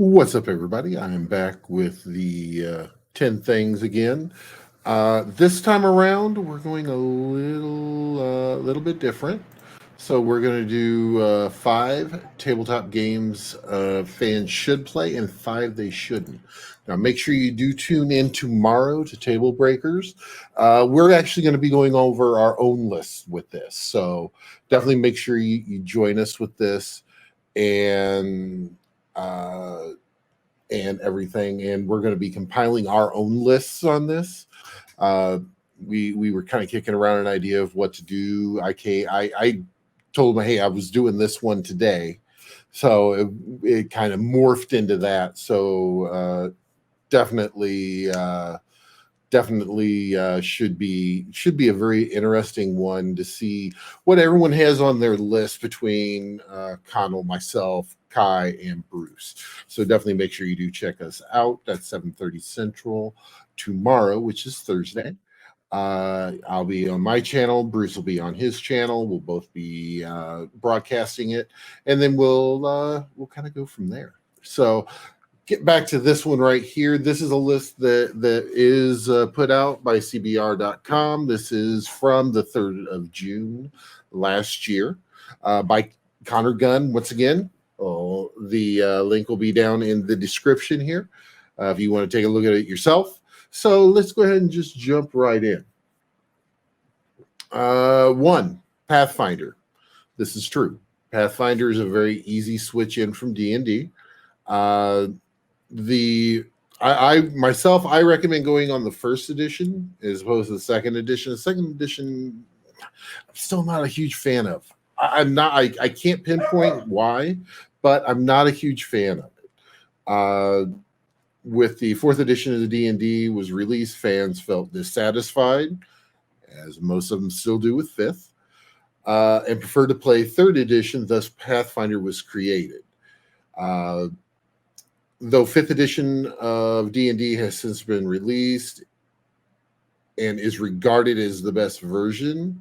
What's up, everybody? I'm back with the 10 things again. This time around, we're going a little bit different. So we're going to do five tabletop games fans should play and five they shouldn't. Now, make sure you do tune in tomorrow to Table Breakers. We're actually going to be going over our own list with this. So definitely make sure you join us with this. Uh, and everything. And we're going to be compiling our own lists on this. Uh, we were kind of kicking around an idea of what to do. I told him, hey, I was doing this one today, so it kind of morphed into that. So definitely. Definitely should be a very interesting one to see what everyone has on their list between Connell, myself, Kai, and Bruce. So definitely make sure you do check us out at 7:30 Central tomorrow, which is Thursday. I'll be on my channel. Bruce will be on his channel. We'll both be broadcasting it, and then we'll kind of go from there. So get back to this one right here. This is a list that is put out by CBR.com. This is from the 3rd of June last year by Connor Gunn. Once again, the link will be down in the description here if you want to take a look at it yourself. So let's go ahead and just jump right in. One, Pathfinder. This is true. Pathfinder is a very easy switch in from D&D. I myself I recommend going on the first edition as opposed to the second edition. The second edition, I'm still not a huge fan of. I'm not. I can't pinpoint why, but I'm not a huge fan of it. With the fourth edition of the D&D was released, fans felt dissatisfied, as most of them still do with fifth, and preferred to play third edition. Thus, Pathfinder was created. Though fifth edition of D&D has since been released and is regarded as the best version,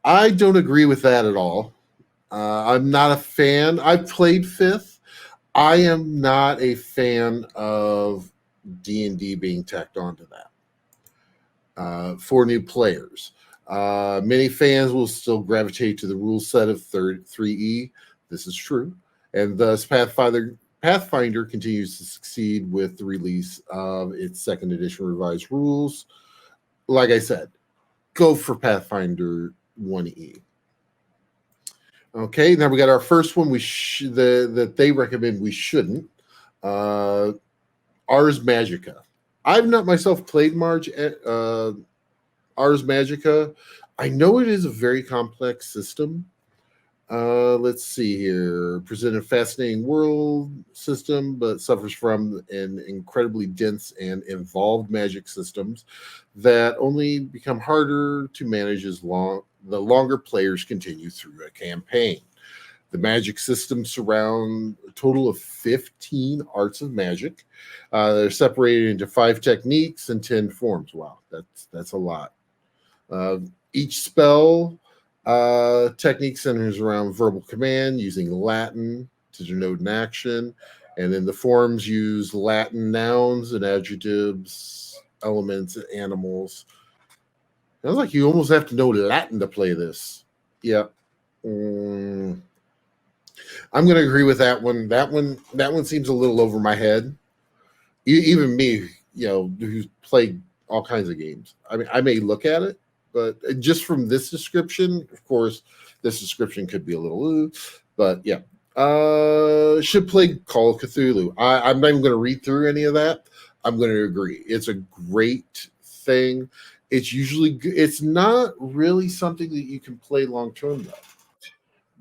I don't agree with that at all. I'm not a fan. I've played fifth. I am not a fan of D&D being tacked onto that for new players. Many fans will still gravitate to the rule set of 3E. This is true. And thus, Pathfinder continues to succeed with the release of its second edition revised rules. Like I said, go for Pathfinder 1E. Okay, now we got our first one that they recommend we shouldn't. Ars Magica. I've not myself played Ars Magica. I know it is a very complex system. Let's see here. Present a fascinating world system, but suffers from an incredibly dense and involved magic systems that only become harder to manage the longer players continue through a campaign. The magic systems surround a total of 15 arts of magic. They're separated into 5 techniques and 10 forms. Wow, that's a lot. Each spell technique centers around verbal command using Latin to denote an action, and then the forms use Latin nouns and adjectives, elements, and animals. Sounds like you almost have to know Latin to play this. Yeah. I'm going to agree with that one. That one seems a little over my head. Even me, who's played all kinds of games. I mean, I may look at it, but just from this description, of course, this description could be a little, but yeah. Should play Call of Cthulhu. I'm not even going to read through any of that. I'm going to agree. It's a great thing. It's not really something that you can play long term though,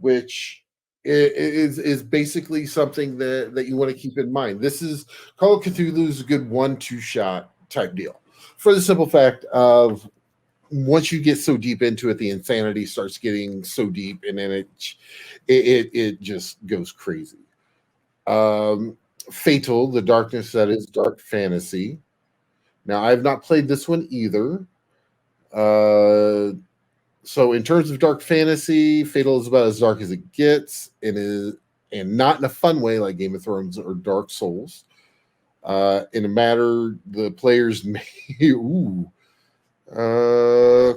which is basically something that you want to keep in mind. This is Call of Cthulhu is a good 1-2 shot type deal for the simple fact of once you get so deep into it, the insanity starts getting so deep, and then it just goes crazy. Fatal, the darkness that is dark fantasy. Now, I've not played this one either. So, in terms of dark fantasy, Fatal is about as dark as it gets, and and not in a fun way like Game of Thrones or Dark Souls. In a matter, the players may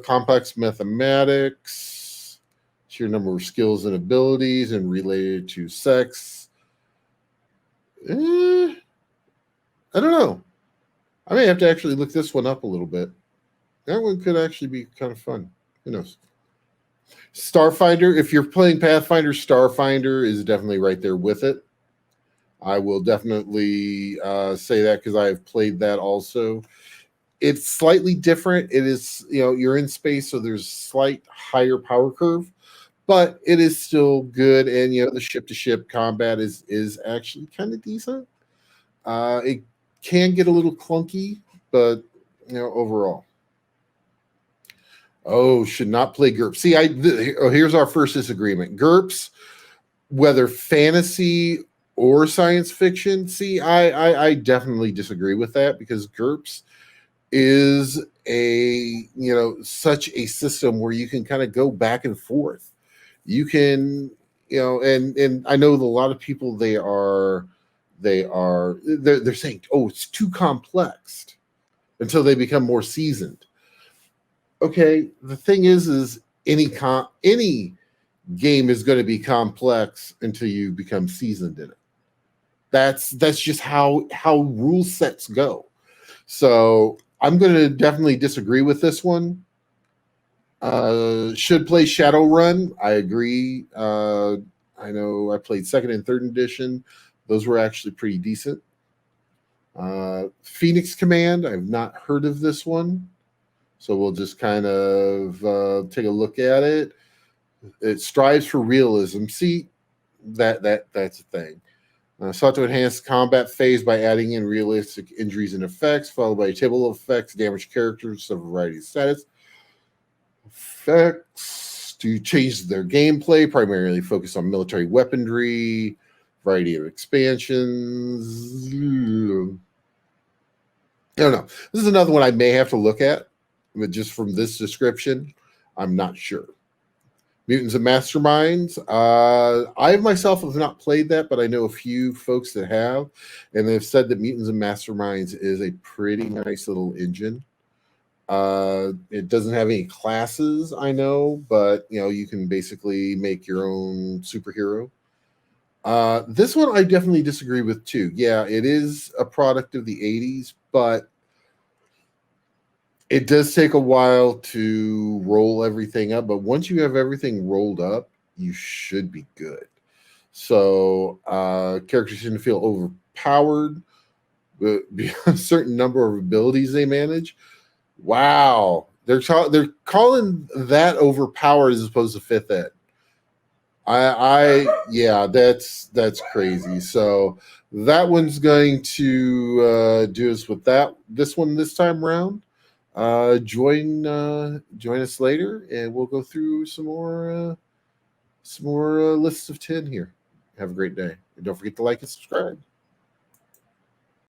complex mathematics, sheer number of skills and abilities, and related to sex. I don't know. I may have to actually look this one up a little bit. That one could actually be kind of fun. Who knows? Starfinder, if you're playing Pathfinder, Starfinder is definitely right there with it. I will definitely say that because I've played that also. It's slightly different. It is, you're in space, so there's slight higher power curve, but it is still good. And the ship to ship combat is actually kind of decent. It can get a little clunky, but overall. Oh, should not play GURPS. See, here's our first disagreement. GURPS, whether fantasy or science fiction. See, I definitely disagree with that because GURPS is such a system where you can kind of go back and forth. You can, and I know that a lot of people they're saying, oh, it's too complex until they become more seasoned. Okay, the thing is any game is going to be complex until you become seasoned in it. That's just how rule sets go. So I'm going to definitely disagree with this one. Should play Shadowrun. I agree. I know I played second and third edition. Those were actually pretty decent. Phoenix Command. I've not heard of this one. So we'll just kind of take a look at it. It strives for realism. See, that's a thing. Sought to enhance the combat phase by adding in realistic injuries and effects, followed by a table of effects, damage characters of a variety of status. Effects to change their gameplay, primarily focus on military weaponry, variety of expansions. I don't know. This is another one I may have to look at, but just from this description, I'm not sure. Mutants and Masterminds. I myself have not played that, but I know a few folks that have, and they've said that Mutants and Masterminds is a pretty nice little engine. It doesn't have any classes, I know, but you can basically make your own superhero. This one I definitely disagree with too. Yeah, it is a product of the 80s, but it does take a while to roll everything up. But once you have everything rolled up, you should be good. So characters shouldn't feel overpowered beyond a certain number of abilities they manage. Wow, they're calling that overpowered as opposed to fifth ed. Yeah, that's crazy. So that one's going to do us with this one this time around. Join us later, and we'll go through some more lists of 10 here. Have a great day, and don't forget to like and subscribe.